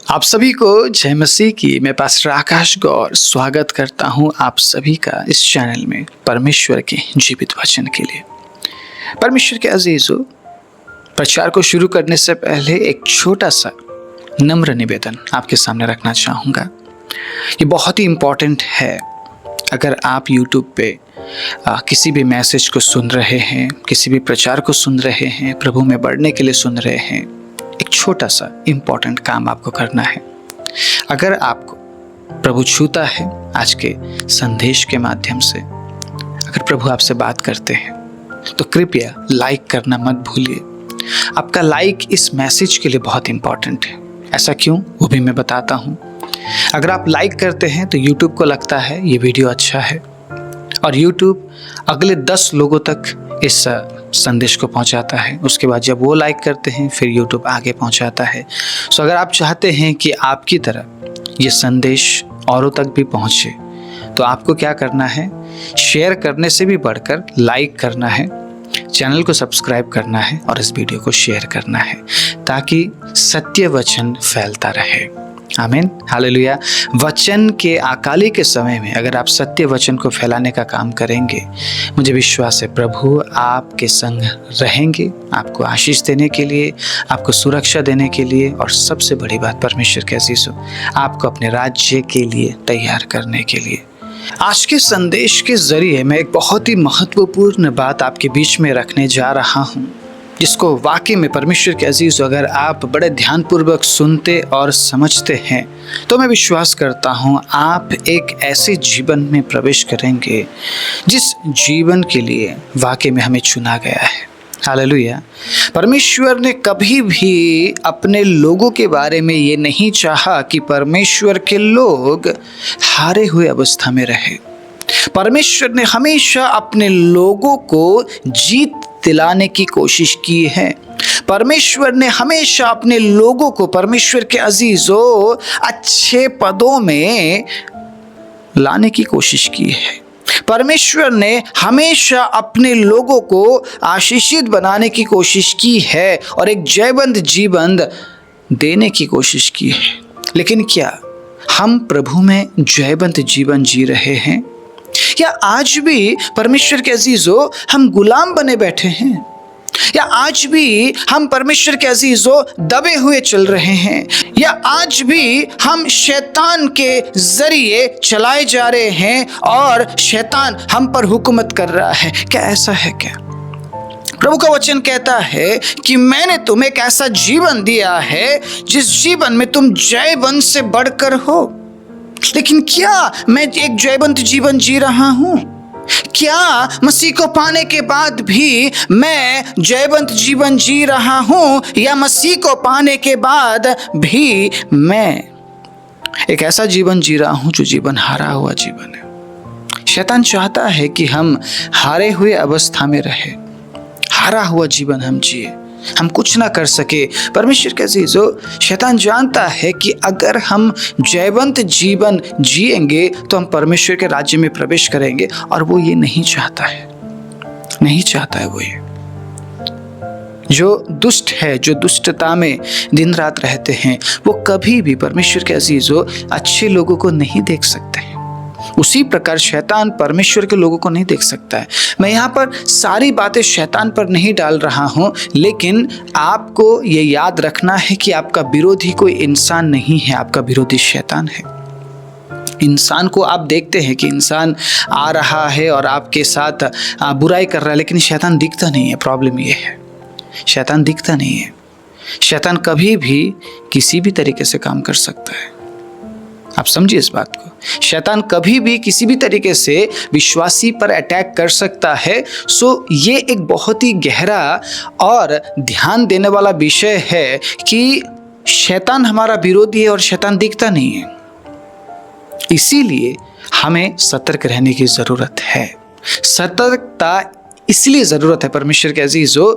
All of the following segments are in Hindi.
आप सभी को जय मसीह की। मैं पास्टर आकाश गौर स्वागत करता हूं आप सभी का इस चैनल में परमेश्वर के जीवित वचन के लिए। परमेश्वर के अजीजों, प्रचार को शुरू करने से पहले एक छोटा सा नम्र निवेदन आपके सामने रखना चाहूँगा। ये बहुत ही इम्पोर्टेंट है। अगर आप YouTube पे किसी भी मैसेज को सुन रहे हैं, किसी भी प्रचार को सुन रहे हैं, प्रभु में बढ़ने के लिए सुन रहे हैं, एक छोटा सा इम्पोर्टेंट काम आपको करना है। अगर आपको प्रभु छूता है आज के संदेश के माध्यम से, अगर प्रभु आपसे बात करते हैं तो कृपया लाइक करना मत भूलिए। आपका लाइक इस मैसेज के लिए बहुत इम्पोर्टेंट है। ऐसा क्यों, वो भी मैं बताता हूँ। अगर आप लाइक करते हैं तो YouTube को लगता है ये वीडियो अच्छा है और YouTube अगले 10 लोगों तक इस संदेश को पहुंचाता है। उसके बाद जब वो लाइक करते हैं फिर YouTube आगे पहुंचाता है। सो अगर आप चाहते हैं कि आपकी तरह ये संदेश औरों तक भी पहुंचे तो आपको क्या करना है, शेयर करने से भी बढ़कर लाइक करना है, चैनल को सब्सक्राइब करना है और इस वीडियो को शेयर करना है ताकि सत्य वचन फैलता रहे। आमीन, हालेलुया। वचन के अकाली के समय में अगर आप सत्य वचन को फैलाने का काम करेंगे, मुझे विश्वास है प्रभु आपके संग रहेंगे, आपको आशीष देने के लिए, आपको सुरक्षा देने के लिए और सबसे बड़ी बात परमेश्वर के अजीजों, आपको अपने राज्य के लिए तैयार करने के लिए। आज के संदेश के जरिए मैं एक बहुत ही महत्वपूर्ण बात आपके बीच में रखने जा रहा हूँ, जिसको वाकई में परमेश्वर के अजीज अगर आप बड़े ध्यानपूर्वक सुनते और समझते हैं तो मैं विश्वास करता हूँ आप एक ऐसे जीवन में प्रवेश करेंगे जिस जीवन के लिए वाकई में हमें चुना गया है। हालेलुया। परमेश्वर ने कभी भी अपने लोगों के बारे में ये नहीं चाहा कि परमेश्वर के लोग हारे हुए अवस्था में रहे। परमेश्वर ने हमेशा अपने लोगों को जीत दिलाने की कोशिश की है। परमेश्वर ने हमेशा अपने लोगों को, परमेश्वर के अजीजों, अच्छे पदों में लाने की कोशिश की है। परमेश्वर ने हमेशा अपने लोगों को आशीषित बनाने की कोशिश की है और एक जयवंत जीवन देने की कोशिश की है। लेकिन क्या हम प्रभु में जयवंत जीवन जी रहे हैं या आज भी परमेश्वर के अजीजों हम गुलाम बने बैठे हैं? या आज भी हम परमेश्वर के अजीजों दबे हुए चल रहे हैं? या आज भी हम शैतान के जरिए चलाए जा रहे हैं और शैतान हम पर हुकूमत कर रहा है? क्या ऐसा है क्या? प्रभु का वचन कहता है कि मैंने तुम्हें एक ऐसा जीवन दिया है जिस जीवन में तुम जयवंत से बढ़कर हो। लेकिन क्या मैं एक जयवंत जीवन जी रहा हूं? क्या मसीह को पाने के बाद भी मैं जयवंत जीवन जी रहा हूं या मसीह को पाने के बाद भी मैं एक ऐसा जीवन जी रहा हूं जो जीवन हारा हुआ जीवन है? शैतान चाहता है कि हम हारे हुए अवस्था में रहे, हारा हुआ जीवन हम जिए, हम कुछ ना कर सके। परमेश्वर के अजीजों, शैतान जानता है कि अगर हम जयवंत जीवन जिएंगे तो हम परमेश्वर के राज्य में प्रवेश करेंगे और वो ये नहीं चाहता है, नहीं चाहता है। वो ये जो दुष्ट है, जो दुष्टता में दिन रात रहते हैं, वो कभी भी परमेश्वर के अजीजों अच्छे लोगों को नहीं देख सकते हैं। उसी प्रकार शैतान परमेश्वर के लोगों को नहीं देख सकता है। मैं यहाँ पर सारी बातें शैतान पर नहीं डाल रहा हूँ, लेकिन आपको ये याद रखना है कि आपका विरोधी कोई इंसान नहीं है, आपका विरोधी शैतान है। इंसान को आप देखते हैं कि इंसान आ रहा है और आपके साथ बुराई कर रहा है, लेकिन शैतान दिखता नहीं है। प्रॉब्लम ये है, शैतान दिखता नहीं है। शैतान कभी भी किसी भी तरीके से काम कर सकता है। आप समझिए इस बात को। शैतान कभी भी किसी भी तरीके से विश्वासी पर अटैक कर सकता है। सो ये एक बहुत ही गहरा और ध्यान देने वाला विषय है कि शैतान हमारा विरोधी है और शैतान दिखता नहीं है। इसीलिए हमें सतर्क रहने की जरूरत है। सतर्कता इसलिए ज़रूरत है परमेश्वर के अजीजों,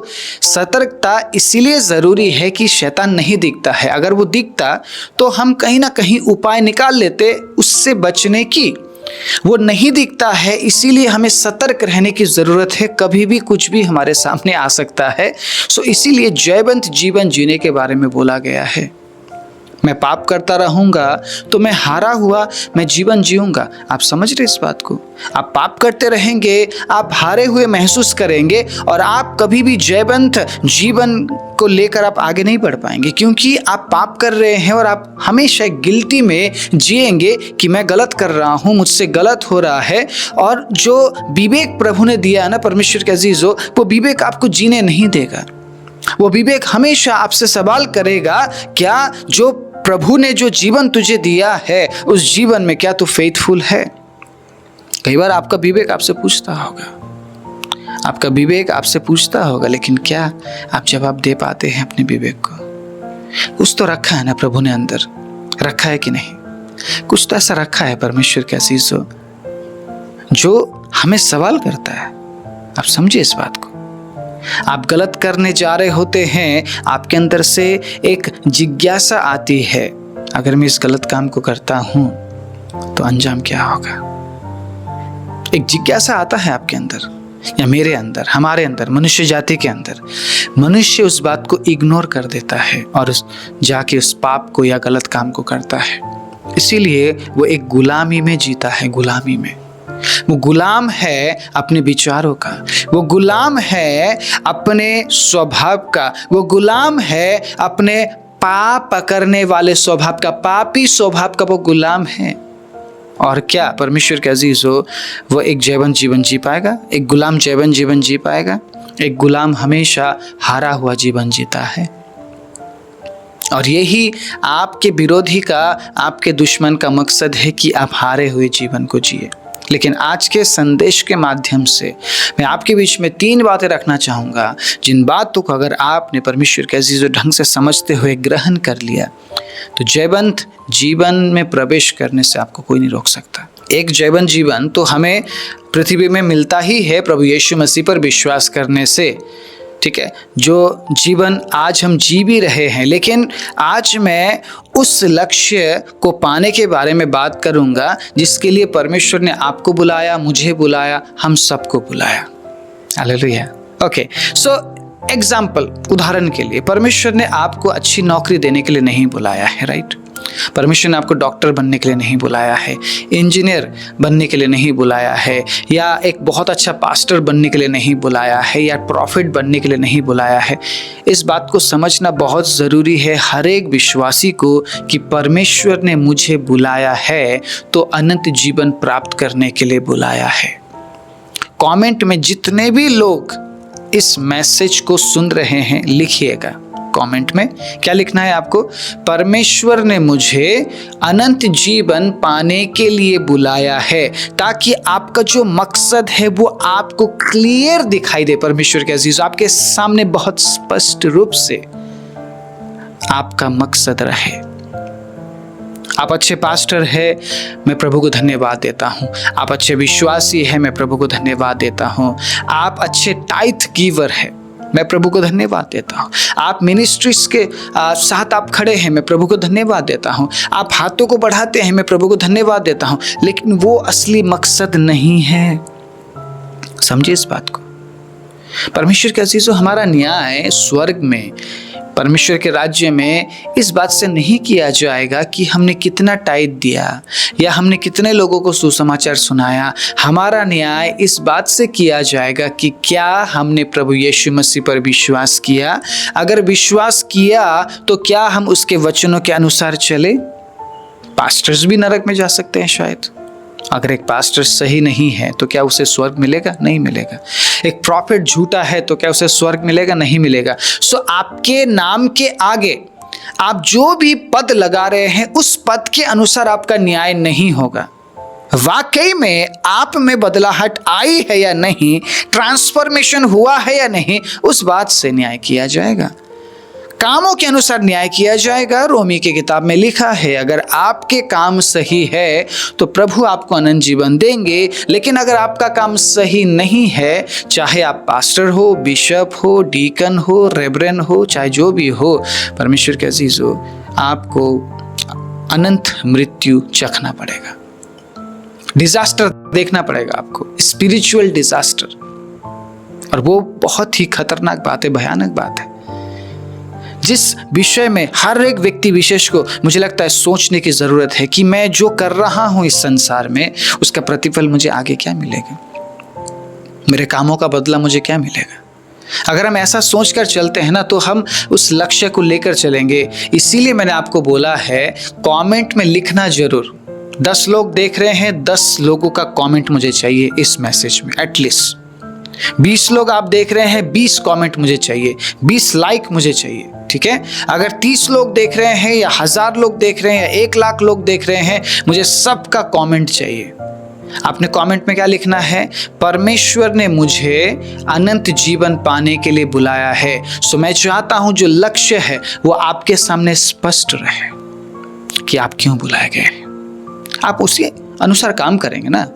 सतर्कता इसीलिए ज़रूरी है कि शैतान नहीं दिखता है। अगर वो दिखता तो हम कहीं ना कहीं उपाय निकाल लेते उससे बचने की। वो नहीं दिखता है, इसीलिए हमें सतर्क रहने की ज़रूरत है। कभी भी कुछ भी हमारे सामने आ सकता है। सो इसीलिए जयवंत जीवन जीने के बारे में बोला गया है। मैं पाप करता रहूंगा तो मैं हारा हुआ मैं जीवन जीऊंगा। आप समझ रहे इस बात को? आप पाप करते रहेंगे, आप हारे हुए महसूस करेंगे और आप कभी भी जयवंत जीवन को लेकर आप आगे नहीं बढ़ पाएंगे, क्योंकि आप पाप कर रहे हैं और आप हमेशा गिल्टी में जिएंगे कि मैं गलत कर रहा हूं, मुझसे गलत हो रहा है। और जो विवेक प्रभु ने दिया है ना परमेश्वर के अजीजों, वो विवेक आपको जीने नहीं देगा। वो विवेक हमेशा आपसे सवाल करेगा, क्या जो प्रभु ने जो जीवन तुझे दिया है उस जीवन में क्या तू फेथफुल है? कई बार आपका विवेक आपसे पूछता होगा, आपका विवेक आपसे पूछता होगा, लेकिन क्या आप जवाब दे पाते हैं अपने विवेक को? कुछ तो रखा है ना प्रभु ने अंदर, रखा है कि नहीं? कुछ तो ऐसा रखा है परमेश्वर के अजीजों जो हमें सवाल करता है। आप समझिए इस बात को। आप गलत करने जा रहे होते हैं, आपके अंदर से एक जिज्ञासा आती है, अगर मैं इस गलत काम को करता हूं तो अंजाम क्या होगा? एक जिज्ञासा आता है आपके अंदर या मेरे अंदर, हमारे अंदर, मनुष्य जाति के अंदर। मनुष्य उस बात को इग्नोर कर देता है और जाके उस पाप को या गलत काम को करता है। इसीलिए वो एक गुलामी में जीता है, गुलामी में। वो गुलाम है अपने विचारों का, वो गुलाम है अपने स्वभाव का, वो गुलाम है अपने पाप करने वाले स्वभाव का, पापी स्वभाव का वो गुलाम है। और क्या परमेश्वर के अजीजों, वो एक जयवंत जीवन जी पाएगा? एक गुलाम जयवंत जीवन जी पाएगा? एक गुलाम हमेशा हारा हुआ जीवन जीता है। और यही आपके विरोधी का, आपके दुश्मन का मकसद है कि आप हारे हुए जीवन को जिए। लेकिन आज के संदेश के माध्यम से मैं आपके बीच में 3 बातें रखना चाहूँगा, जिन बातों को अगर आपने परमेश्वर के अजीज़ों ढंग से समझते हुए ग्रहण कर लिया तो जयवंत जीवन में प्रवेश करने से आपको कोई नहीं रोक सकता। एक जयवंत जीवन तो हमें पृथ्वी में मिलता ही है प्रभु यीशु मसीह पर विश्वास करने से, ठीक है, जो जीवन आज हम जी भी रहे हैं। लेकिन आज मैं उस लक्ष्य को पाने के बारे में बात करूंगा जिसके लिए परमेश्वर ने आपको बुलाया, मुझे बुलाया, हम सबको बुलाया। हालेलुया। ओके, सो एग्जाम्पल, उदाहरण के लिए, परमेश्वर ने आपको अच्छी नौकरी देने के लिए नहीं बुलाया है, राइट? परमेश्वर ने आपको डॉक्टर बनने के लिए नहीं बुलाया है, इंजीनियर बनने के लिए नहीं बुलाया है, या एक बहुत अच्छा पास्टर बनने के लिए नहीं बुलाया है, या प्रॉफिट बनने के लिए नहीं बुलाया है। इस बात को समझना बहुत ज़रूरी है हर एक विश्वासी को कि परमेश्वर ने मुझे बुलाया है तो अनंत जीवन प्राप्त करने के लिए बुलाया है। कमेंट में जितने भी लोग इस मैसेज को सुन रहे हैं लिखिएगा, कमेंट में क्या लिखना है आपको? परमेश्वर ने मुझे अनंत जीवन पाने के लिए बुलाया है, ताकि आपका जो मकसद है वो आपको क्लियर दिखाई दे। परमेश्वर के अजीज, आपके सामने बहुत स्पष्ट रूप से आपका मकसद रहे। आप अच्छे पास्टर है, मैं प्रभु को धन्यवाद देता हूँ। आप अच्छे विश्वासी है, मैं प्रभु को धन्यवाद देता हूँ। आप अच्छे टाइथ गिवर है, मैं प्रभु को धन्यवाद देता हूँ। आप मिनिस्ट्रीज के साथ आप खड़े हैं, मैं प्रभु को धन्यवाद देता हूँ। आप हाथों को बढ़ाते हैं, मैं प्रभु को धन्यवाद देता हूँ। लेकिन वो असली मकसद नहीं है। समझिए इस बात को। परमेश्वर के अजीजों, हमारा न्याय स्वर्ग में, परमेश्वर के राज्य में इस बात से नहीं किया जाएगा कि हमने कितना टाइट दिया या हमने कितने लोगों को सुसमाचार सुनाया। हमारा न्याय इस बात से किया जाएगा कि क्या हमने प्रभु यीशु मसीह पर विश्वास किया। अगर विश्वास किया तो क्या हम उसके वचनों के अनुसार चले। पास्टर्स भी नरक में जा सकते हैं शायद। अगर एक पास्टर सही नहीं है तो क्या उसे स्वर्ग मिलेगा? नहीं मिलेगा। एक प्रॉफिट झूठा है तो क्या उसे स्वर्ग मिलेगा? नहीं मिलेगा। सो आपके नाम के आगे आप जो भी पद लगा रहे हैं उस पद के अनुसार आपका न्याय नहीं होगा। वाकई में आप में बदलाहट आई है या नहीं, ट्रांसफॉर्मेशन हुआ है या नहीं, उस बात से न्याय किया जाएगा। कामों के अनुसार न्याय किया जाएगा। रोमी की किताब में लिखा है, अगर आपके काम सही है तो प्रभु आपको अनंत जीवन देंगे। लेकिन अगर आपका काम सही नहीं है, चाहे आप पास्टर हो, बिशप हो, डीकन हो, रेवरेंड हो, चाहे जो भी हो, परमेश्वर के अजीज हो, आपको अनंत मृत्यु चखना पड़ेगा। डिजास्टर देखना पड़ेगा आपको, स्पिरिचुअल डिजास्टर। और वो बहुत ही खतरनाक बात है, भयानक बात है। जिस विषय में हर एक व्यक्ति विशेष को मुझे लगता है सोचने की ज़रूरत है कि मैं जो कर रहा हूँ इस संसार में उसका प्रतिफल मुझे आगे क्या मिलेगा, मेरे कामों का बदला मुझे क्या मिलेगा। अगर हम ऐसा सोचकर चलते हैं ना तो हम उस लक्ष्य को लेकर चलेंगे। इसीलिए मैंने आपको बोला है कमेंट में लिखना जरूर। 10 लोग देख रहे हैं, 10 लोगों का कमेंट मुझे चाहिए इस मैसेज में एटलीस्ट। 20 लोग आप देख रहे हैं, 20 कमेंट मुझे चाहिए, 20 लाइक मुझे चाहिए, ठीक है। अगर 30 लोग देख रहे हैं या 1000 लोग देख रहे हैं या 1 लाख लोग देख रहे हैं, मुझे सबका कमेंट चाहिए। आपने कमेंट में क्या लिखना है? परमेश्वर ने मुझे अनंत जीवन पाने के लिए बुलाया है, सो मैं चाहता हूं जो लक्ष्य है वो आपके सामने स्पष्ट रहे कि आप क्यों बुलाए गए। आप उसी अनुसार काम करेंगे ना।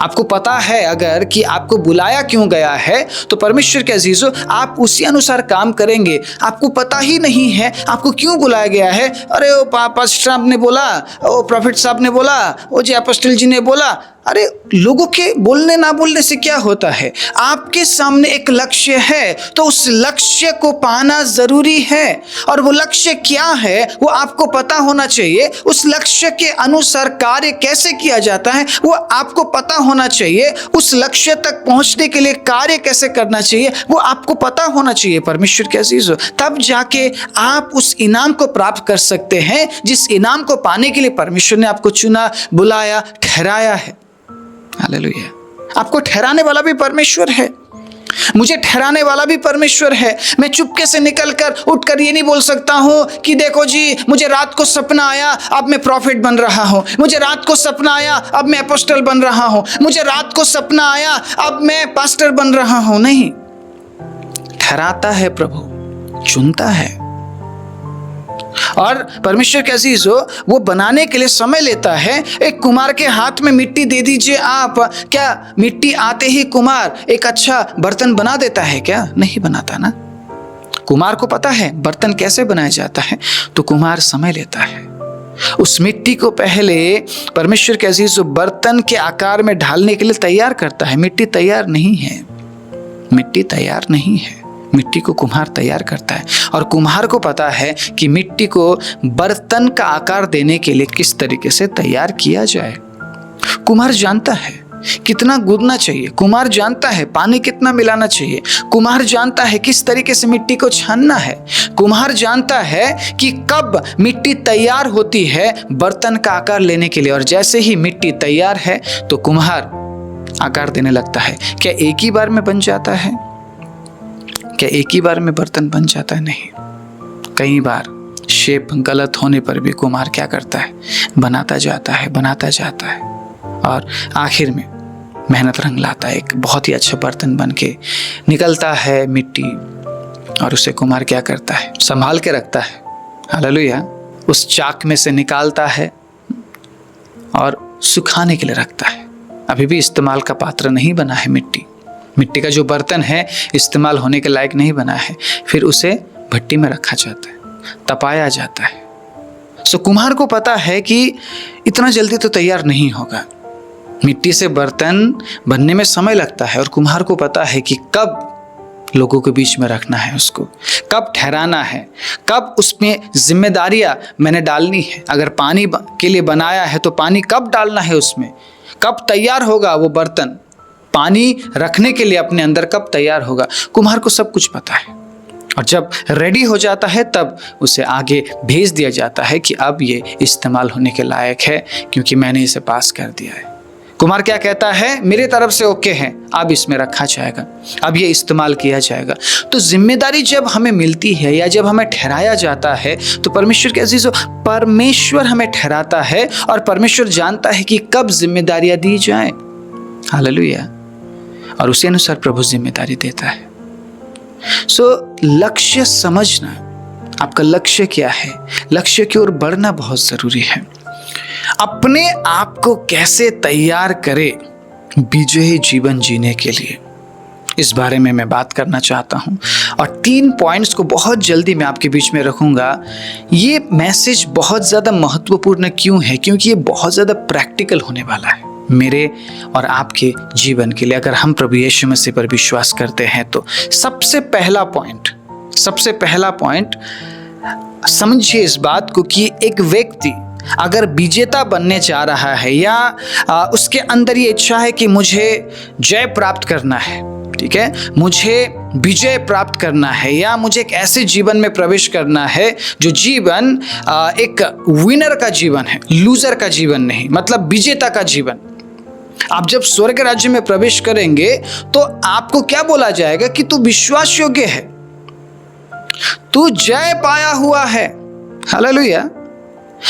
आपको पता है अगर कि आपको बुलाया क्यों गया है तो परमेश्वर के अजीजों आप उसी अनुसार काम करेंगे। आपको पता ही नहीं है आपको क्यों बुलाया गया है, अरे वो पास्टर साहब ने बोला, वो प्रॉफिट साहब ने बोला, वो जी अपोस्टल जी ने बोला। अरे लोगों के बोलने ना बोलने से क्या होता है? आपके सामने एक लक्ष्य है तो उस लक्ष्य को पाना जरूरी है। और वो लक्ष्य क्या है वो आपको पता होना चाहिए। उस लक्ष्य के अनुसार कार्य कैसे किया जाता है वो आपको पता होना चाहिए। उस लक्ष्य तक पहुंचने के लिए कार्य कैसे करना चाहिए वो आपको पता होना चाहिए परमेश्वर के अजीजों। तब जाके आप उस इनाम को प्राप्त कर सकते हैं जिस इनाम को पाने के लिए परमेश्वर ने आपको चुना, बुलाया, ठहराया है। हालेलुया। आपको ठहराने वाला भी परमेश्वर है, मुझे ठहराने वाला भी परमेश्वर है। मैं चुपके से निकलकर उठकर ये नहीं बोल सकता हूँ कि देखो जी मुझे रात को सपना आया अब मैं प्रॉफिट बन रहा हूँ, मुझे रात को सपना आया अब मैं अपोस्टल बन रहा हूँ, मुझे रात को सपना आया अब मैं पास्टर बन रहा हूँ। नहीं, ठहराता है प्रभु, चुनता है। और परमेश्वर के अजीजों वो बनाने के लिए समय लेता है। एक कुम्हार के हाथ में मिट्टी दे दीजिए आप, क्या मिट्टी आते ही कुम्हार एक अच्छा बर्तन बना देता है क्या? नहीं बनाता ना। कुम्हार को पता है बर्तन कैसे बनाया जाता है, तो कुम्हार समय लेता है। उस मिट्टी को पहले परमेश्वर के अजीजों बर्तन के आकार में ढालने के लिए तैयार करता है। मिट्टी तैयार नहीं है, मिट्टी तैयार नहीं है, मिट्टी को कुम्हार तैयार करता है। और कुम्हार को पता है कि मिट्टी को बर्तन का आकार देने के लिए किस तरीके से तैयार किया जाए। कुम्हार जानता है कितना गूंदना चाहिए, कुम्हार जानता है पानी कितना मिलाना चाहिए, कुम्हार जानता है किस तरीके से मिट्टी को छानना है, कुम्हार जानता है कि कब मिट्टी तैयार होती है बर्तन का आकार लेने के लिए। और जैसे ही मिट्टी तैयार है तो कुम्हार आकार देने लगता है। क्या एक ही बार में बन जाता है? क्या एक ही बार में बर्तन बन जाता है? नहीं, कई बार शेप गलत होने पर भी कुम्हार क्या करता है? बनाता जाता है, बनाता जाता है और आखिर में मेहनत रंग लाता है। एक बहुत ही अच्छा बर्तन बन के निकलता है मिट्टी, और उसे कुम्हार क्या करता है? संभाल के रखता है। हालेलुया। उस चाक में से निकालता है और सुखाने के लिए रखता है। अभी भी इस्तेमाल का पात्र नहीं बना है मिट्टी, मिट्टी का जो बर्तन है इस्तेमाल होने के लायक नहीं बना है। फिर उसे भट्टी में रखा जाता है, तपाया जाता है। सो कुम्हार को पता है कि इतना जल्दी तो तैयार नहीं होगा, मिट्टी से बर्तन बनने में समय लगता है। और कुम्हार को पता है कि कब लोगों के बीच में रखना है उसको, कब ठहराना है, कब उसमें जिम्मेदारियां मैंने डालनी है। अगर पानी के लिए बनाया है तो पानी कब डालना है उसमें, कब तैयार होगा वो बर्तन, पानी रखने के लिए अपने अंदर कब तैयार होगा। कुम्हार को सब कुछ पता है। और जब रेडी हो जाता है तब उसे आगे भेज दिया जाता है कि अब ये इस्तेमाल होने के लायक है क्योंकि मैंने इसे पास कर दिया है। कुम्हार क्या कहता है? मेरे तरफ से ओके है, अब इसमें रखा जाएगा, अब ये इस्तेमाल किया जाएगा। तो जिम्मेदारी जब हमें मिलती है या जब हमें ठहराया जाता है तो परमेश्वर के अजीजों परमेश्वर हमें ठहराता है और परमेश्वर जानता है कि कब जिम्मेदारियां दी जाए। हालेलुया। और उसी अनुसार प्रभु जिम्मेदारी देता है। लक्ष्य समझना, आपका लक्ष्य क्या है, लक्ष्य की ओर बढ़ना बहुत जरूरी है। अपने आप को कैसे तैयार करें विजयी जीवन जीने के लिए, इस बारे में मैं बात करना चाहता हूं। और 3 पॉइंट्स को बहुत जल्दी मैं आपके बीच में रखूंगा। ये मैसेज बहुत ज्यादा महत्वपूर्ण क्यों है? क्योंकि ये बहुत ज्यादा प्रैक्टिकल होने वाला है मेरे और आपके जीवन के लिए। अगर हम प्रभु यीशु मसीह पर विश्वास करते हैं तो सबसे पहला पॉइंट, सबसे पहला पॉइंट समझिए इस बात को कि एक व्यक्ति अगर विजेता बनने जा रहा है या उसके अंदर ये इच्छा है कि मुझे जय प्राप्त करना है, ठीक है, मुझे विजय प्राप्त करना है या मुझे एक ऐसे जीवन में प्रवेश करना है जो जीवन एक विनर का जीवन है, लूजर का जीवन नहीं, मतलब विजेता का जीवन। आप जब स्वर्ग राज्य में प्रवेश करेंगे तो आपको क्या बोला जाएगा कि तू विश्वास योग्य है, तू जय पाया हुआ है। हालेलुया।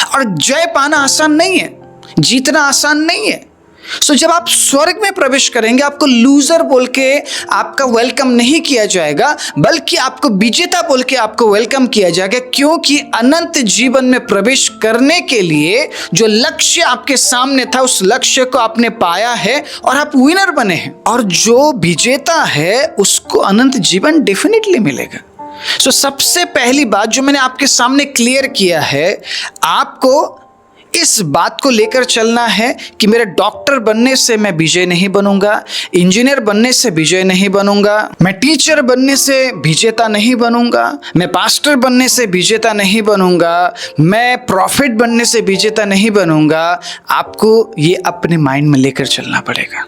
और जय पाना आसान नहीं है, जीतना आसान नहीं है। सो जब आप स्वर्ग में प्रवेश करेंगे आपको लूजर बोल के आपका वेलकम नहीं किया जाएगा, बल्कि आपको विजेता बोल के आपको वेलकम किया जाएगा, क्योंकि अनंत जीवन में प्रवेश करने के लिए जो लक्ष्य आपके सामने था उस लक्ष्य को आपने पाया है और आप विनर बने हैं। और जो विजेता है उसको अनंत जीवन डेफिनेटली मिलेगा। सो सबसे पहली बात जो मैंने आपके सामने क्लियर किया है, आपको इस बात को लेकर चलना है कि मेरे डॉक्टर बनने से मैं विजय नहीं बनूंगा, इंजीनियर बनने से विजय नहीं बनूंगा, मैं टीचर बनने से विजेता नहीं बनूंगा, मैं पास्टर बनने से विजेता नहीं बनूंगा, मैं प्रॉफिट बनने से विजेता नहीं बनूंगा। आपको ये अपने माइंड में लेकर चलना पड़ेगा।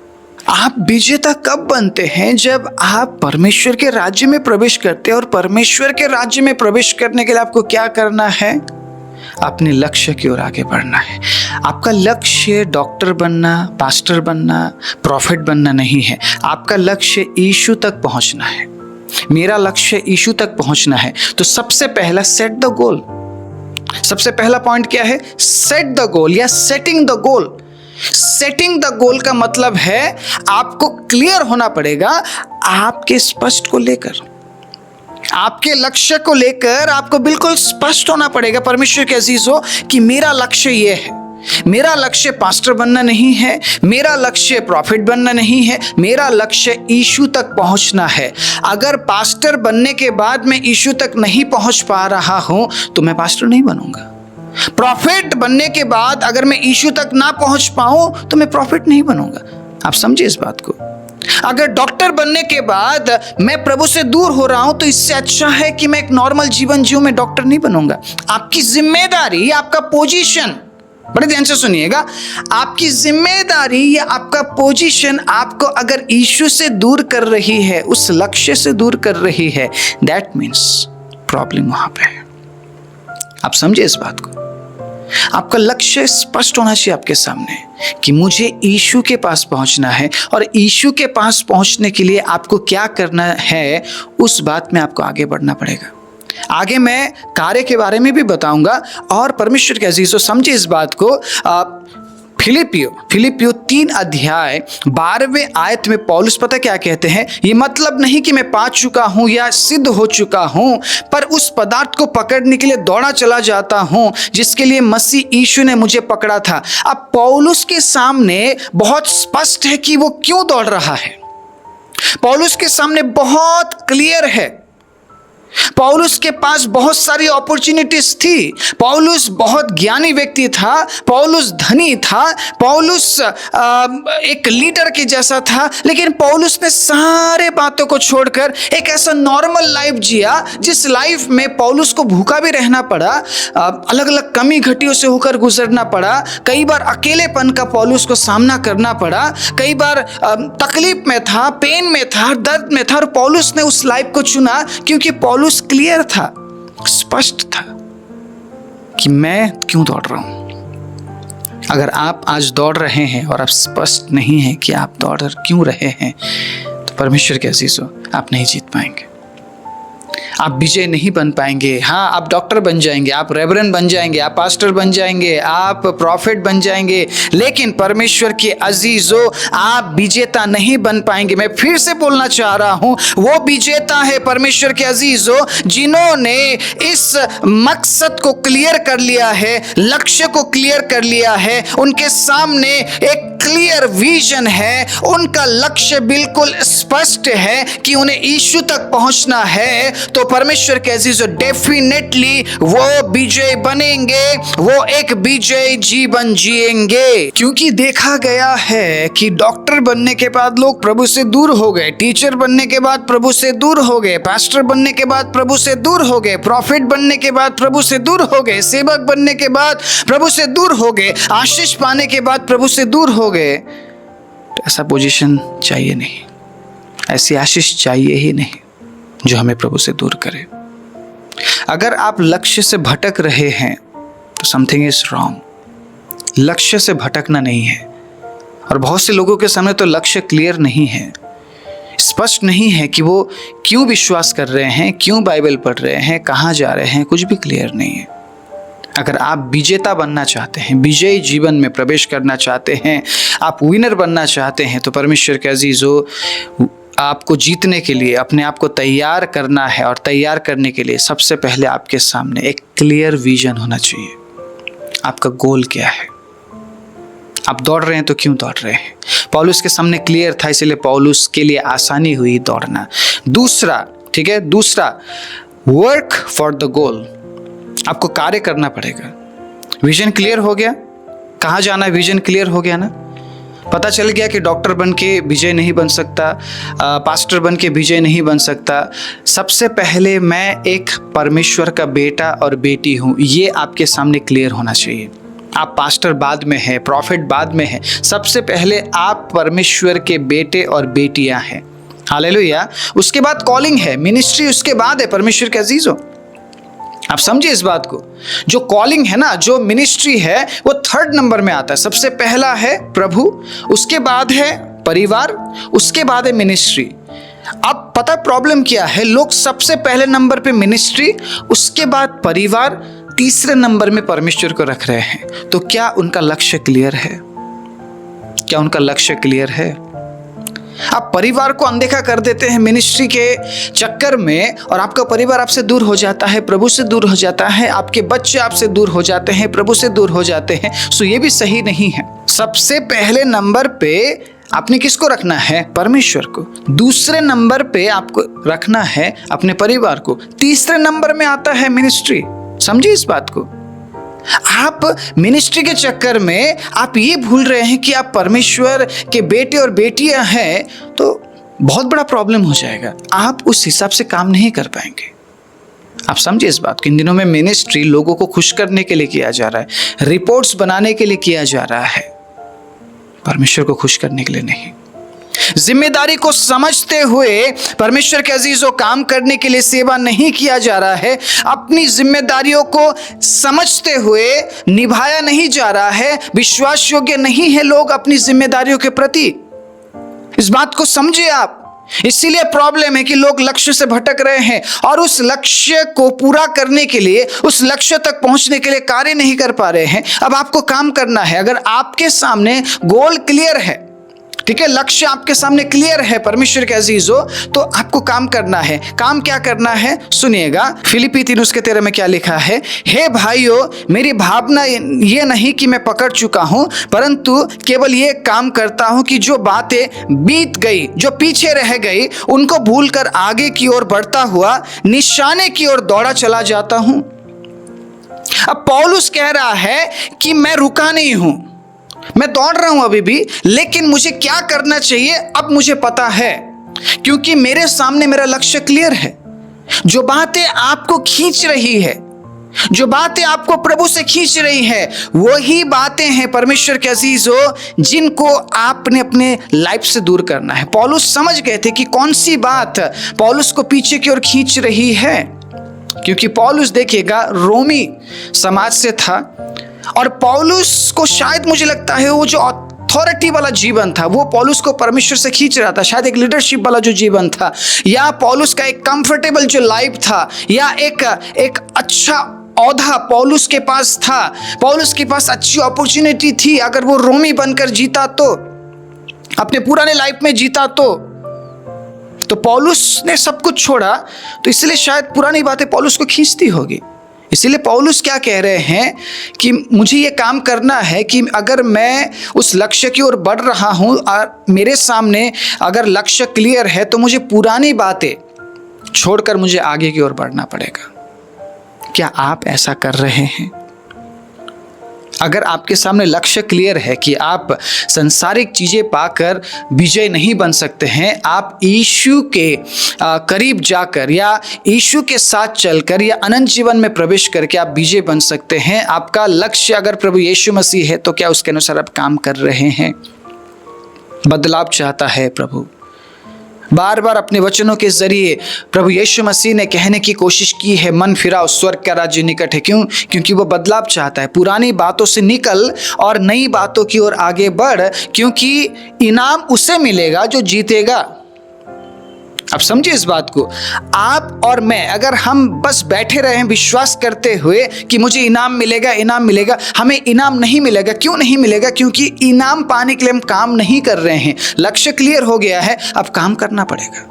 आप विजेता कब बनते हैं? जब आप परमेश्वर के राज्य में प्रवेश करते हैं। और परमेश्वर के राज्य में प्रवेश करने के लिए आपको क्या करना है? अपने लक्ष्य की ओर आगे बढ़ना है। आपका लक्ष्य डॉक्टर बनना, पास्टर बनना, प्रॉफिट बनना नहीं है। आपका लक्ष्य यीशु तक पहुंचना है। मेरा लक्ष्य यीशु तक पहुंचना है। तो सबसे पहला सेट द गोल। सबसे पहला पॉइंट क्या है? सेट द गोल या setting the goal. Setting the goal का मतलब है आपको क्लियर होना पड़ेगा आपके स्पष्ट को लेकर, आपके लक्ष्य को लेकर आपको बिल्कुल स्पष्ट होना पड़ेगा परमेश्वर के अजीजों कि मेरा लक्ष्य ये है। मेरा लक्ष्य पास्टर बनना नहीं है, मेरा लक्ष्य प्रॉफिट बनना नहीं है, मेरा लक्ष्य यीशु तक पहुंचना है। अगर पास्टर बनने के बाद मैं यीशु तक नहीं पहुंच पा रहा हूं तो मैं पास्टर नहीं बनूंगा। प्रॉफिट बनने के बाद अगर मैं यीशु तक ना पहुंच पाऊं तो मैं प्रॉफिट नहीं बनूंगा। आप समझिए इस बात को। अगर डॉक्टर बनने के बाद मैं प्रभु से दूर हो रहा हूं तो इससे अच्छा है कि मैं एक नॉर्मल जीवन जीऊं, मैं डॉक्टर नहीं बनूंगा। आपकी जिम्मेदारी, आपका पोजीशन, बड़े ध्यान से सुनिएगा, आपकी जिम्मेदारी या आपका पोजीशन आपको अगर यीशु से दूर कर रही है, उस लक्ष्य से दूर कर रही है, दैट मीन्स प्रॉब्लम वहां पे है। आप समझे इस बात को। आपका लक्ष्य स्पष्ट होना चाहिए आपके सामने कि मुझे यीशु के पास पहुंचना है, और यीशु के पास पहुंचने के लिए आपको क्या करना है उस बात में आपको आगे बढ़ना पड़ेगा। आगे मैं कार्य के बारे में भी बताऊंगा। और परमेश्वर के अजीजों समझिए इस बात को। फिलिपियो 3 अध्याय 12वें आयत में पौलुस पता क्या कहते हैं? ये मतलब नहीं कि मैं पा चुका हूं या सिद्ध हो चुका हूं, पर उस पदार्थ को पकड़ने के लिए दौड़ा चला जाता हूं जिसके लिए मसीह यीशु ने मुझे पकड़ा था। अब पौलुस के सामने बहुत स्पष्ट है कि वो क्यों दौड़ रहा है। पौलुस के सामने बहुत क्लियर है। पौलुस के पास बहुत सारी अपॉर्चुनिटीज थी। पौलुस बहुत ज्ञानी व्यक्ति था, पौलुस धनी था, पौलुस एक लीडर के जैसा था, लेकिन पौलुस ने सारे बातों को छोड़कर एक ऐसा नॉर्मल लाइफ जिया जिस लाइफ में पौलुस को भूखा भी रहना पड़ा, अलग अलग कमी घटियों से होकर गुजरना पड़ा, कई बार अकेलेपन का पौलुस को सामना करना पड़ा, कई बार तकलीफ में था, पेन में था, दर्द में था, और पौलुस ने उस लाइफ को चुना क्योंकि पौलुस क्लियर था, स्पष्ट था कि मैं क्यों दौड़ रहा हूं। अगर आप आज दौड़ रहे हैं और आप स्पष्ट नहीं हैं कि आप दौड़ क्यों रहे हैं, तो परमेश्वर के अजीजों आप नहीं जीत पाएंगे, आप विजय नहीं बन पाएंगे। हाँ, आप डॉक्टर बन जाएंगे, आप रेवरेंड बन जाएंगे, आप पास्टर बन जाएंगे, आप प्रॉफिट बन जाएंगे, लेकिन परमेश्वर के अजीजों आप विजेता नहीं बन पाएंगे। मैं फिर से बोलना चाह रहा हूं, वो विजेता है परमेश्वर के अजीजों जिन्होंने इस मकसद को क्लियर कर लिया है, लक्ष्य को क्लियर कर लिया है, उनके सामने एक क्लियर विजन है, उनका लक्ष्य बिल्कुल स्पष्ट है कि उन्हें यीशु तक पहुंचना है। तो तो परमेश्वर के अजीजों डेफिनेटली वो विजय बनेंगे, वो एक विजय जीवन जिएंगे। क्योंकि देखा गया है कि डॉक्टर बनने के बाद लोग प्रभु से दूर हो गए, टीचर बनने के बाद प्रभु से दूर हो गए, पास्टर बनने के बाद प्रभु से दूर हो गए, प्रॉफिट बनने के बाद प्रभु से दूर हो गए, सेवक बनने के बाद प्रभु से दूर हो गए, आशीष पाने के बाद प्रभु से दूर हो गए। तो ऐसा पोजीशन चाहिए नहीं, ऐसी आशीष चाहिए ही नहीं जो हमें प्रभु से दूर करे। अगर आप लक्ष्य से भटक रहे हैं तो समथिंग इज रॉन्ग। लक्ष्य से भटकना नहीं है। और बहुत से लोगों के सामने तो लक्ष्य क्लियर नहीं है, स्पष्ट नहीं है कि वो क्यों विश्वास कर रहे हैं, क्यों बाइबल पढ़ रहे हैं, कहाँ जा रहे हैं, कुछ भी क्लियर नहीं है। अगर आप विजेता बनना चाहते हैं, विजयी जीवन में प्रवेश करना चाहते हैं, आप विनर बनना चाहते हैं, तो परमेश्वर के अजीजों आपको जीतने के लिए अपने आप को तैयार करना है। और तैयार करने के लिए सबसे पहले आपके सामने एक क्लियर विजन होना चाहिए। आपका गोल क्या है? आप दौड़ रहे हैं तो क्यों दौड़ रहे हैं? पौलुस के सामने क्लियर था, इसलिए पौलुस के लिए आसानी हुई दौड़ना। दूसरा, ठीक है, दूसरा, वर्क फॉर द गोल। आपको कार्य करना पड़ेगा। विजन क्लियर हो गया, कहाँ जाना है विजन क्लियर हो गया ना। पता चल गया कि डॉक्टर बन के विजय नहीं बन सकता, पास्टर बन के विजय नहीं बन सकता। सबसे पहले मैं एक परमेश्वर का बेटा और बेटी हूँ, ये आपके सामने क्लियर होना चाहिए। आप पास्टर बाद में है, प्रॉफिट बाद में है, सबसे पहले आप परमेश्वर के बेटे और बेटियां हैं। हालेलुया। उसके बाद कॉलिंग है, मिनिस्ट्री उसके बाद है। परमेश्वर के अजीजों, आप समझिए इस बात को। जो कॉलिंग है ना, जो मिनिस्ट्री है, वो थर्ड नंबर में आता है। सबसे पहला है प्रभु, उसके बाद है परिवार, उसके बाद है मिनिस्ट्री। अब पता प्रॉब्लम क्या है, लोग सबसे पहले नंबर पे मिनिस्ट्री, उसके बाद परिवार, तीसरे नंबर में परमेश्वर को रख रहे हैं। तो क्या उनका लक्ष्य क्लियर है? क्या उनका लक्ष्य क्लियर है? आप परिवार को अनदेखा कर देते हैं मिनिस्ट्री के चक्कर में, और आपका परिवार आपसे दूर हो जाता है, प्रभु से दूर हो जाता है, आपके बच्चे आपसे दूर हो जाते हैं, प्रभु से दूर हो जाते हैं। सो ये भी सही नहीं है। सबसे पहले नंबर पे आपने किसको रखना है? परमेश्वर को। दूसरे नंबर पे आपको रखना है अपने परिवार को। तीसरे नंबर में आता है मिनिस्ट्री। समझिए इस बात को। आप मिनिस्ट्री के चक्कर में आप ये भूल रहे हैं कि आप परमेश्वर के बेटे और बेटियां हैं, तो बहुत बड़ा प्रॉब्लम हो जाएगा। आप उस हिसाब से काम नहीं कर पाएंगे। आप समझिए इस बात को। इन दिनों में मिनिस्ट्री लोगों को खुश करने के लिए किया जा रहा है, रिपोर्ट्स बनाने के लिए किया जा रहा है, परमेश्वर को खुश करने के लिए नहीं। जिम्मेदारी को समझते हुए परमेश्वर के अजीजों काम करने के लिए सेवा नहीं किया जा रहा है। अपनी जिम्मेदारियों को समझते हुए निभाया नहीं जा रहा है। विश्वास योग्य नहीं है लोग अपनी जिम्मेदारियों के प्रति। इस बात को समझिए आप। इसीलिए प्रॉब्लम है कि लोग लक्ष्य से भटक रहे हैं और उस लक्ष्य को पूरा करने के लिए, उस लक्ष्य तक पहुंचने के लिए कार्य नहीं कर पा रहे हैं। अब आपको काम करना है। अगर आपके सामने गोल क्लियर है, ठीक है, लक्ष्य आपके सामने क्लियर है परमेश्वर के अजीजों, तो आपको काम करना है। काम क्या करना है सुनिएगा। फिलिप्पी 3:13 में क्या लिखा है? हे भाइयों, मेरी भावना ये नहीं कि मैं पकड़ चुका हूं, परंतु केवल ये काम करता हूं कि जो बातें बीत गई, जो पीछे रह गई, उनको भूलकर आगे की ओर बढ़ता हुआ निशाने की ओर दौड़ा चला जाता हूं। अब पौलुस कह रहा है कि मैं रुका नहीं हूं, मैं दौड़ रहा हूं अभी भी, लेकिन मुझे क्या करना चाहिए अब मुझे पता है, क्योंकि मेरे सामने मेरा लक्ष्य क्लियर है। जो बातें आपको खींच रही है, जो बातें आपको प्रभु से खींच रही है, वही बातें हैं परमेश्वर के अजीजों जिनको आपने अपने लाइफ से दूर करना है। पौलुस समझ गए थे कि कौन सी बात पौलुस को पीछे की ओर खींच रही है, क्योंकि पौलुस देखिएगा रोमी समाज से था, और पौलुस को शायद मुझे लगता है वो जो अथॉरिटी वाला जीवन था वो पौलुस को परमेश्वर से खींच रहा था। शायद एक लीडरशिप वाला जो जीवन था, या पौलुस का एक कंफर्टेबल जो लाइफ था, या एक अच्छा औधा पौलुस के पास था, पौलुस के पास अच्छी अपॉर्चुनिटी थी। अगर वो रोमी बनकर जीता तो, अपने पुराने लाइफ में जीता तो पौलुस ने सब कुछ छोड़ा, तो इसलिए शायद पुरानी बातें पौलुस को खींचती होगी। इसीलिए पौलुस क्या कह रहे हैं कि मुझे ये काम करना है कि अगर मैं उस लक्ष्य की ओर बढ़ रहा हूँ और मेरे सामने अगर लक्ष्य क्लियर है, तो मुझे पुरानी बातें छोड़कर मुझे आगे की ओर बढ़ना पड़ेगा। क्या आप ऐसा कर रहे हैं? अगर आपके सामने लक्ष्य क्लियर है कि आप संसारिक चीजें पाकर विजय नहीं बन सकते हैं, आप यीशु के करीब जाकर या यीशु के साथ चलकर या अनंत जीवन में प्रवेश करके आप विजय बन सकते हैं। आपका लक्ष्य अगर प्रभु यीशु मसीह है तो क्या उसके अनुसार आप काम कर रहे हैं? बदलाव चाहता है प्रभु। बार बार अपने वचनों के जरिए प्रभु यीशु मसीह ने कहने की कोशिश की है, मन फिराओ, स्वर्ग का राज्य निकट है। क्यों? क्योंकि वो बदलाव चाहता है। पुरानी बातों से निकल और नई बातों की ओर आगे बढ़, क्योंकि इनाम उसे मिलेगा जो जीतेगा। अब समझिए इस बात को। आप और मैं अगर हम बस बैठे रहे विश्वास करते हुए कि मुझे इनाम मिलेगा, इनाम मिलेगा, हमें इनाम नहीं मिलेगा। क्यों नहीं मिलेगा? क्योंकि इनाम पाने के लिए हम काम नहीं कर रहे हैं। लक्ष्य क्लियर हो गया है, अब काम करना पड़ेगा।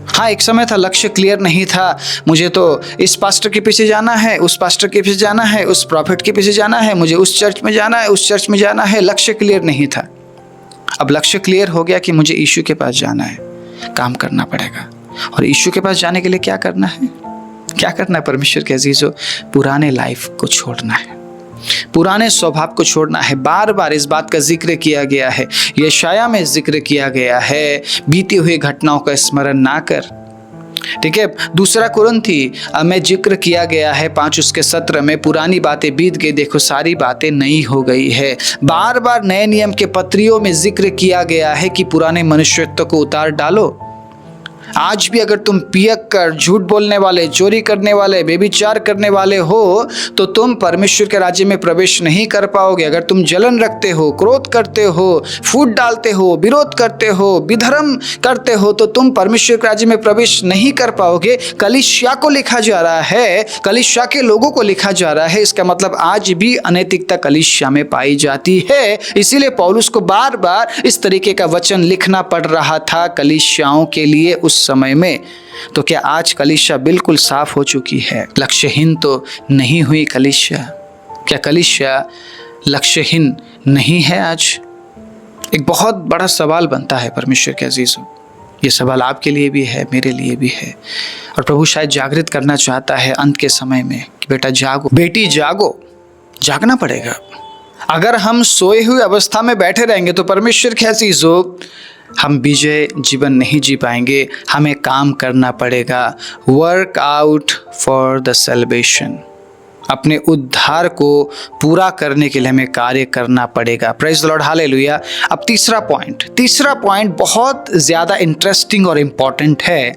हाँ, एक समय था लक्ष्य क्लियर नहीं था, मुझे तो इस पास्टर के पीछे जाना है, उस पास्टर के पीछे जाना है, उस प्रॉफिट के पीछे जाना है, मुझे उस चर्च में जाना है, उस चर्च में जाना है। लक्ष्य क्लियर नहीं था। अब लक्ष्य क्लियर हो गया कि मुझे यीशु के पास जाना है, काम करना पड़ेगा। और यीशु के पास जाने के लिए क्या करना है? क्या करना है परमेश्वर के अजीजों? पुराने लाइफ को छोड़ना है, पुराने स्वभाव को छोड़ना है। बार बार इस बात का जिक्र किया गया है, यशाया में जिक्र किया गया है, बीती हुई घटनाओं का स्मरण ना कर। ठीक है, दूसरा कुरिन्थी में जिक्र किया गया है 5:17 में, पुरानी बातें बीत गई, देखो सारी बातें नई हो गई है। बार बार नए नियम के पत्रियों में जिक्र किया गया है कि पुराने मनुष्यत्व को उतार डालो। आज भी अगर तुम पियक कर, झूठ बोलने वाले, चोरी करने वाले, व्यभिचार करने वाले हो तो तुम परमेश्वर के राज्य में प्रवेश नहीं कर पाओगे। अगर तुम जलन रखते हो, क्रोध करते हो, फूट डालते हो, विरोध करते हो, विधर्म करते हो तो तुम परमेश्वर के राज्य में प्रवेश नहीं कर पाओगे। कलीसिया को लिखा जा रहा है, कलीसिया के लोगों को लिखा जा रहा है। इसका मतलब आज भी अनैतिकता कलीसिया में पाई जाती है। इसीलिए पौलुस को बार बार इस तरीके का वचन लिखना पड़ रहा था कलीसियाओं के लिए उस समय में। तो क्या आज कलीसिया बिल्कुल साफ हो चुकी है? लक्ष्यहीन तो नहीं हुई कलीसिया? क्या कलीसिया लक्ष्यहीन नहीं है आज? एक बहुत बड़ा सवाल बनता है परमेश्वर के अजीजों। ये सवाल आपके लिए भी है, मेरे लिए भी है। और प्रभु शायद जागृत करना चाहता है अंत के समय में कि बेटा जागो, बेटी जागो, जागना पड़ेगा। अगर हम सोए हुए अवस्था में बैठे रहेंगे तो परमेश्वर के अजीजों हम विजय जीवन नहीं जी पाएंगे। हमें काम करना पड़ेगा। Work out for the celebration, अपने उद्धार को पूरा करने के लिए हमें कार्य करना पड़ेगा। Praise the Lord, hallelujah. अब तीसरा पॉइंट बहुत ज़्यादा इंटरेस्टिंग और इम्पॉर्टेंट है।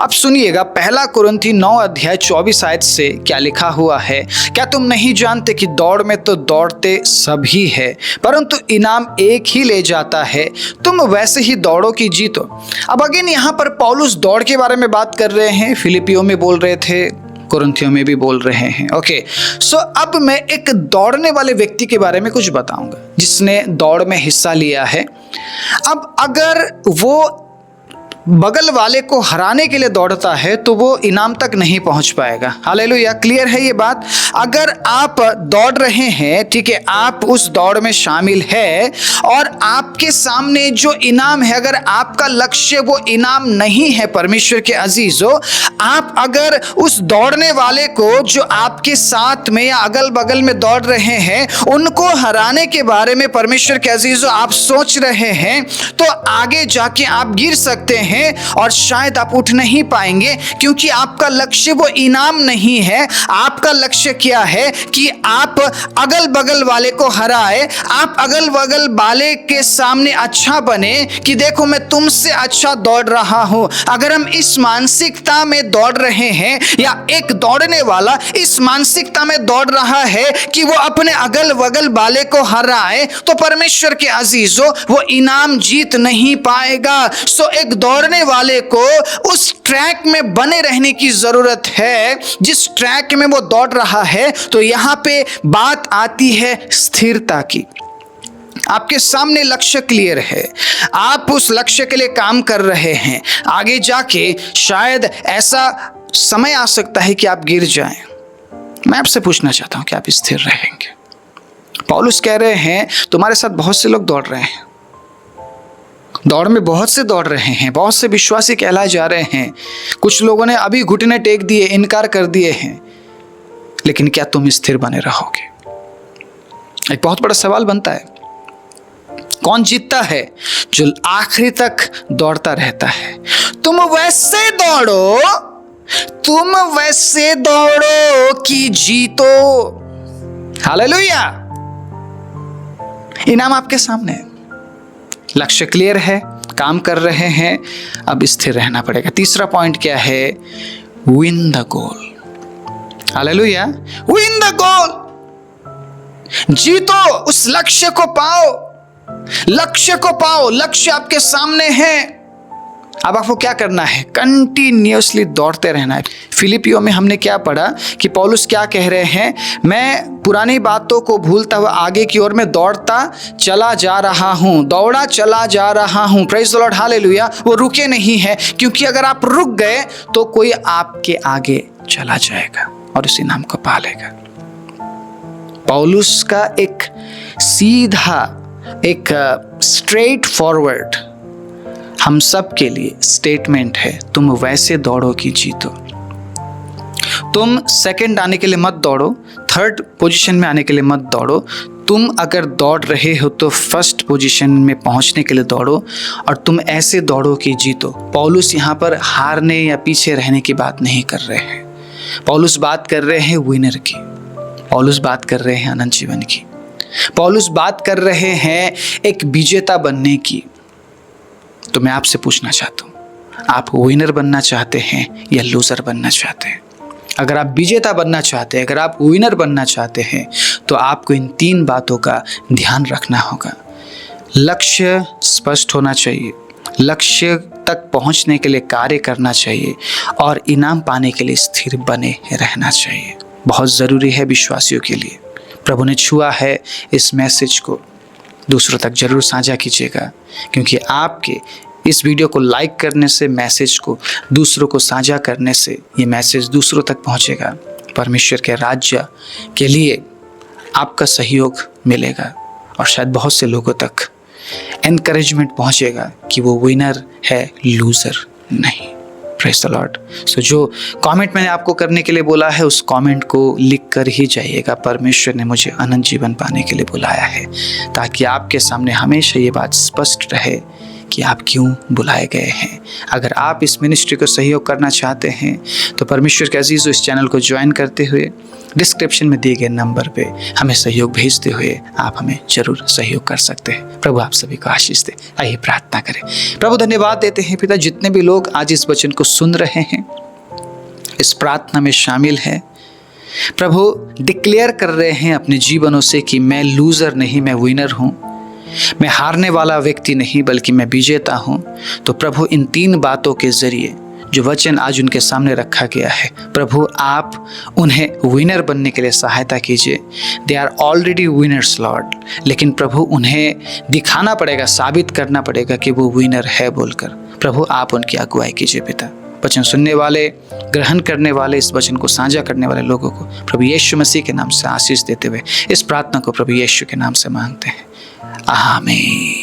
अब सुनिएगा, 1 कुरिन्थी 9:24 से क्या लिखा हुआ है। क्या तुम नहीं जानते कि दौड़ में तो दौड़ते सभी है, परंतु इनाम एक ही ले जाता है। तुम वैसे ही दौड़ो कि जीतो। अब अगेन यहाँ पर पौलुस दौड़ के बारे में बात कर रहे हैं। फिलिपियों में बोल रहे थे, कुरिन्थियों में भी बोल रहे हैं। ओके, सो अब मैं एक दौड़ने वाले व्यक्ति के बारे में कुछ बताऊंगा जिसने दौड़ में हिस्सा लिया है। अब अगर वो बगल वाले को हराने के लिए दौड़ता है तो वो इनाम तक नहीं पहुंच पाएगा। हालेलुया, क्लियर है ये बात? अगर आप दौड़ रहे हैं, ठीक है, आप उस दौड़ में शामिल है और आपके सामने जो इनाम है, अगर आपका लक्ष्य वो इनाम नहीं है परमेश्वर के अजीजों, आप अगर उस दौड़ने वाले को जो आपके साथ में या अगल बगल में दौड़ रहे हैं उनको हराने के बारे में परमेश्वर के अजीजों आप सोच रहे हैं तो आगे जाके आप गिर सकते हैं और शायद आप उठ नहीं पाएंगे, क्योंकि आपका लक्ष्य वो इनाम नहीं है। आपका लक्ष्य क्या है कि आप अगल बगल वाले को हराए, आप अगल बगल वाले के सामने अच्छा बने कि देखो मैं तुमसे अच्छा दौड़ रहा हूं। अगर हम इस मानसिकता में दौड़ रहे हैं या एक दौड़ने वाला इस मानसिकता में दौड़ रहा है कि वो अपने अगल बगल वाले को हराए, तो परमेश्वर के अजीजों वो इनाम जीत नहीं पाएगा। सो एक दौड़ने वाले को उस ट्रैक में बने रहने की जरूरत है जिस ट्रैक में वो दौड़ रहा है। तो यहां पे बात आती है स्थिरता की। आपके सामने लक्ष्य क्लियर है, आप उस लक्ष्य के लिए काम कर रहे हैं। आगे जाके शायद ऐसा समय आ सकता है कि आप गिर जाएं। मैं आपसे पूछना चाहता हूं कि आप स्थिर रहेंगे? पौलुस कह रहे हैं तुम्हारे साथ बहुत से लोग दौड़ रहे हैं, दौड़ में बहुत से दौड़ रहे हैं, बहुत से विश्वासी कहलाए जा रहे हैं। कुछ लोगों ने अभी घुटने टेक दिए, इनकार कर दिए हैं, लेकिन क्या तुम स्थिर बने रहोगे? एक बहुत बड़ा सवाल बनता है, कौन जीतता है? जो आखिरी तक दौड़ता रहता है। तुम वैसे दौड़ो कि जीतो। हालेलुया। इनाम आपके सामने है, लक्ष्य क्लियर है, काम कर रहे हैं, अब स्थिर रहना पड़ेगा। तीसरा पॉइंट क्या है? Win the goal. Hallelujah. Win the goal, जीतो, उस लक्ष्य को पाओ, लक्ष्य को पाओ। लक्ष्य आपके सामने है, अब आपको क्या करना है? कंटिन्यूअसली दौड़ते रहना है। फिलिपियो में हमने क्या पढ़ा कि पौलुस क्या कह रहे हैं? मैं पुरानी बातों को भूलता हुआ आगे की ओर में दौड़ा चला जा रहा हूं। Praise the Lord, hallelujah. वो रुके नहीं है, क्योंकि अगर आप रुक गए तो कोई आपके आगे चला जाएगा और उस इनाम को पा लेगा। पौलुस का एक सीधा, एक स्ट्रेट फॉरवर्ड हम सब के लिए स्टेटमेंट है, तुम वैसे दौड़ो कि जीतो। तुम सेकंड आने के लिए मत दौड़ो, थर्ड पोजीशन में आने के लिए मत दौड़ो। तुम अगर दौड़ रहे हो तो फर्स्ट पोजीशन में पहुंचने के लिए दौड़ो, और तुम ऐसे दौड़ो कि जीतो। पौलुस यहाँ पर हारने या पीछे रहने की बात नहीं कर रहे हैं। पौलुस बात कर रहे हैं विनर की, पौलुस बात कर रहे हैं अनंत जीवन की, पौलुस बात कर रहे हैं एक विजेता बनने की। तो मैं आपसे पूछना चाहता हूं, आप विनर बनना चाहते हैं या लूजर बनना चाहते हैं? अगर आप विजेता बनना चाहते हैं, अगर आप विनर बनना चाहते हैं, तो आपको इन 3 बातों का ध्यान रखना होगा। लक्ष्य स्पष्ट होना चाहिए, लक्ष्य तक पहुंचने के लिए कार्य करना चाहिए, और इनाम पाने के लिए स्थिर बने रहना चाहिए। बहुत ज़रूरी है विश्वासियों के लिए। प्रभु ने छुआ है, इस मैसेज को दूसरों तक जरूर साझा कीजिएगा, क्योंकि आपके इस वीडियो को लाइक करने से, मैसेज को दूसरों को साझा करने से ये मैसेज दूसरों तक पहुंचेगा। परमेश्वर के राज्य के लिए आपका सहयोग मिलेगा, और शायद बहुत से लोगों तक एनकरेजमेंट पहुंचेगा कि वो विनर है, लूजर नहीं। Praise the Lord. सो जो कमेंट मैंने आपको करने के लिए बोला है, उस कमेंट को लिख कर ही जाइएगा, परमेश्वर ने मुझे अनंत जीवन पाने के लिए बुलाया है, ताकि आपके सामने हमेशा ये बात स्पष्ट रहे कि आप क्यों बुलाए गए हैं। अगर आप इस मिनिस्ट्री को सहयोग करना चाहते हैं तो परमेश्वर के अजीज़ इस चैनल को ज्वाइन करते हुए डिस्क्रिप्शन में दिए गए नंबर पे हमें सहयोग भेजते हुए आप हमें जरूर सहयोग कर सकते हैं। प्रभु आप सभी को आशीष दे। आइए प्रार्थना करें। प्रभु धन्यवाद देते हैं पिता, जितने भी लोग आज इस वचन को सुन रहे हैं, इस प्रार्थना में शामिल हैं, प्रभु डिक्लेयर कर रहे हैं अपने जीवनों से कि मैं लूजर नहीं, मैं विनर हूँ, मैं हारने वाला व्यक्ति नहीं बल्कि मैं विजेता हूँ। तो प्रभु इन 3 बातों के जरिए जो वचन आज उनके सामने रखा गया है, प्रभु आप उन्हें विनर बनने के लिए सहायता कीजिए। They are already winners lord, लेकिन प्रभु उन्हें दिखाना पड़ेगा, साबित करना पड़ेगा कि वो विनर है बोलकर। प्रभु आप उनकी अगुवाई कीजिए पिता। वचन सुनने वाले, ग्रहण करने वाले, इस वचन को साझा करने वाले लोगों को प्रभु यीशु मसीह के नाम से आशीष देते हुए इस प्रार्थना को प्रभु यीशु के नाम से मांगते हैं, आमीन।